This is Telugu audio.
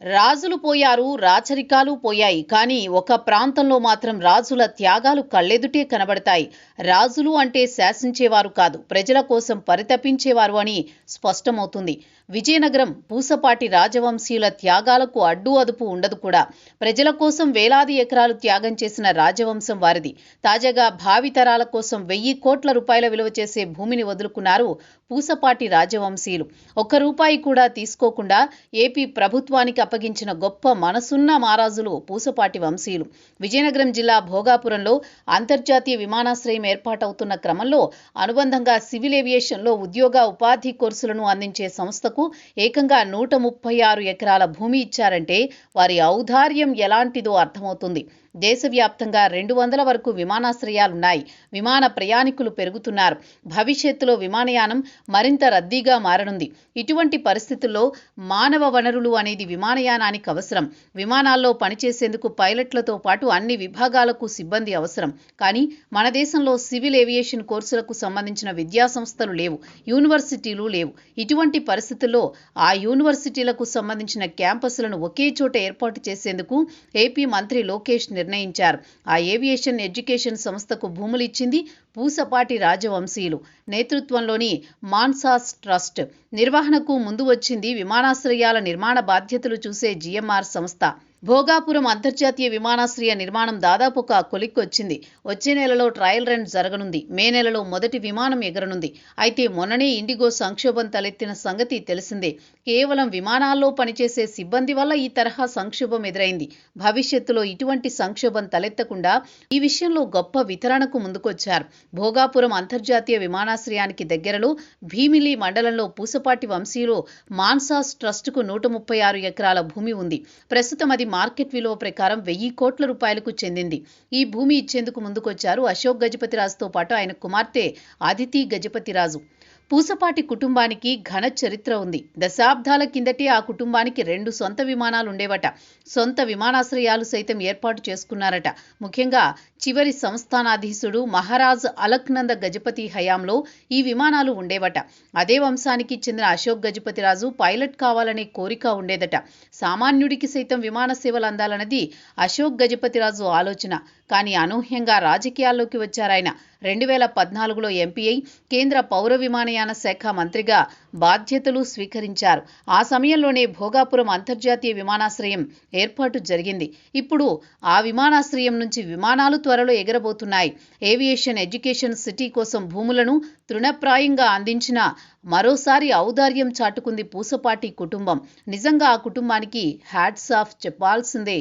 రాజులు పోయారు, రాచరికాలు పోయాయి. కానీ ఒక ప్రాంతంలో మాత్రం రాజుల త్యాగాలు కళ్ళెదుటే కనబడతాయి. రాజులు అంటే శాసించేవారు కాదు, ప్రజల కోసం పరితపించేవారు అని స్పష్టమవుతుంది. విజయనగరం పూసపాటి రాజవంశీయుల త్యాగాలకు అడ్డు అదుపు ఉండదు కూడా. ప్రజల కోసం వేలాది ఎకరాలు త్యాగం చేసిన రాజవంశం వారిది. తాజాగా భావితరాల కోసం 1000 కోట్ల రూపాయల విలువ చేసే భూమిని వదులుకున్నారు పూసపాటి రాజవంశీయులు. ఒక్క రూపాయి కూడా తీసుకోకుండా ఏపీ ప్రభుత్వానికి అప్పగించిన గొప్ప మనసున్న మహారాజులు పూసపాటి వంశీయులు. విజయనగరం జిల్లా భోగాపురంలో అంతర్జాతీయ విమానాశ్రయం ఏర్పాటవుతున్న క్రమంలో అనుబంధంగా సివిల్ ఏవియేషన్లో ఉద్యోగ ఉపాధి కోర్సులను అందించే సంస్థకు ఏకంగా 136 ఎకరాల భూమి ఇచ్చారంటే వారి ఔదార్యం ఎలాంటిదో అర్థమవుతుంది. దేశవ్యాప్తంగా 200 వరకు విమానాశ్రయాలున్నాయి. విమాన ప్రయాణికులు పెరుగుతున్నారు. భవిష్యత్తులో విమానయానం మరింత రద్దీగా మారనుంది. ఇటువంటి పరిస్థితుల్లో మానవ వనరులు అనేది విమానయానానికి అవసరం. విమానాల్లో పనిచేసేందుకు పైలట్లతో పాటు అన్ని విభాగాలకు సిబ్బంది అవసరం. కానీ మన దేశంలో సివిల్ ఏవియేషన్ కోర్సులకు సంబంధించిన విద్యా సంస్థలు లేవు, యూనివర్సిటీలు లేవు. ఇటువంటి పరిస్థితుల్లో ఆ యూనివర్సిటీలకు సంబంధించిన క్యాంపస్లను ఒకే చోట ఏర్పాటు చేసేందుకు ఏపీ మంత్రి లోకేష్ నిర్ణయించారు. ఆ ఏవియేషన్ ఎడ్యుకేషన్ సంస్థకు భూములు ఇచ్చింది పూసపాటి రాజవంశీయులు నేతృత్వంలోని మాన్సాస్ ట్రస్ట్. నిర్వహణకు ముందు వచ్చింది విమానాశ్రయాల నిర్మాణ బాధ్యతలు చూసే జిఎంఆర్ సంస్థ. భోగాపురం అంతర్జాతీయ విమానాశ్రయ నిర్మాణం దాదాపు ఒక కొలిక్కొచ్చింది. వచ్చే నెలలో ట్రయల్ రన్ జరగనుంది. మే నెలలో మొదటి విమానం ఎగరనుంది. అయితే మొన్ననే ఇండిగో సంక్షోభం తలెత్తిన సంగతి తెలిసిందే. కేవలం విమానాల్లో పనిచేసే సిబ్బంది వల్ల ఈ తరహా సంక్షోభం ఎదురైంది. భవిష్యత్తులో ఇటువంటి సంక్షోభం తలెత్తకుండా ఈ విషయంలో గొప్ప వితరణకు ముందుకొచ్చారు. భోగాపురం అంతర్జాతీయ విమానాశ్రయానికి దగ్గరలో భీమిలి మండలంలో పూసపాటి వంశీయులు మాన్సాస్ ట్రస్టుకు 136 ఎకరాల భూమి ఉంది. ప్రస్తుతం అది మార్కెట్ విలువ ప్రకారం 1000 కోట్ల రూపాయలకు చెందింది. ఈ భూమి ఇచ్చేందుకు ముందుకొచ్చారు అశోక్ గజపతిరాజుతో పాటు ఆయన కుమార్తె అదితి గజపతిరాజు. పూసపాటి కుటుంబానికి ఘన చరిత్ర ఉంది. దశాబ్దాల కిందటే ఆ కుటుంబానికి 2 సొంత విమానాలు ఉండేవట. సొంత విమానాశ్రయాలు సైతం ఏర్పాటు చేసుకున్నారట. ముఖ్యంగా చివరి సంస్థానాధీశుడు మహారాజ్ అలక్నంద గజపతి హయాంలో ఈ విమానాలు ఉండేవట. అదే వంశానికి చెందిన అశోక్ గజపతిరాజు పైలట్ కావాలనే కోరిక ఉండేదట. సామాన్యుడికి సైతం విమాన సేవలు అందాలన్నది అశోక్ గజపతిరాజు ఆలోచన. కానీ అనూహ్యంగా రాజకీయాల్లోకి వచ్చారాయన. 2014లో ఎంపీ అయి కేంద్ర పౌర విమానయాన శాఖ మంత్రిగా బాధ్యతలు స్వీకరించారు. ఆ సమయంలోనే భోగాపురం అంతర్జాతీయ విమానాశ్రయం ఏర్పాటు జరిగింది. ఇప్పుడు ఆ విమానాశ్రయం నుంచి విమానాలు త్వరలో ఎగరబోతున్నాయి. ఏవియేషన్ ఎడ్యుకేషన్ సిటీ కోసం భూములను తృణప్రాయంగా అందించిన మరోసారి ఔదార్యం చాటుకుంది పూసపాటి కుటుంబం. నిజంగా ఆ కుటుంబానికి హ్యాట్స్ ఆఫ్ చెప్పాల్సిందే.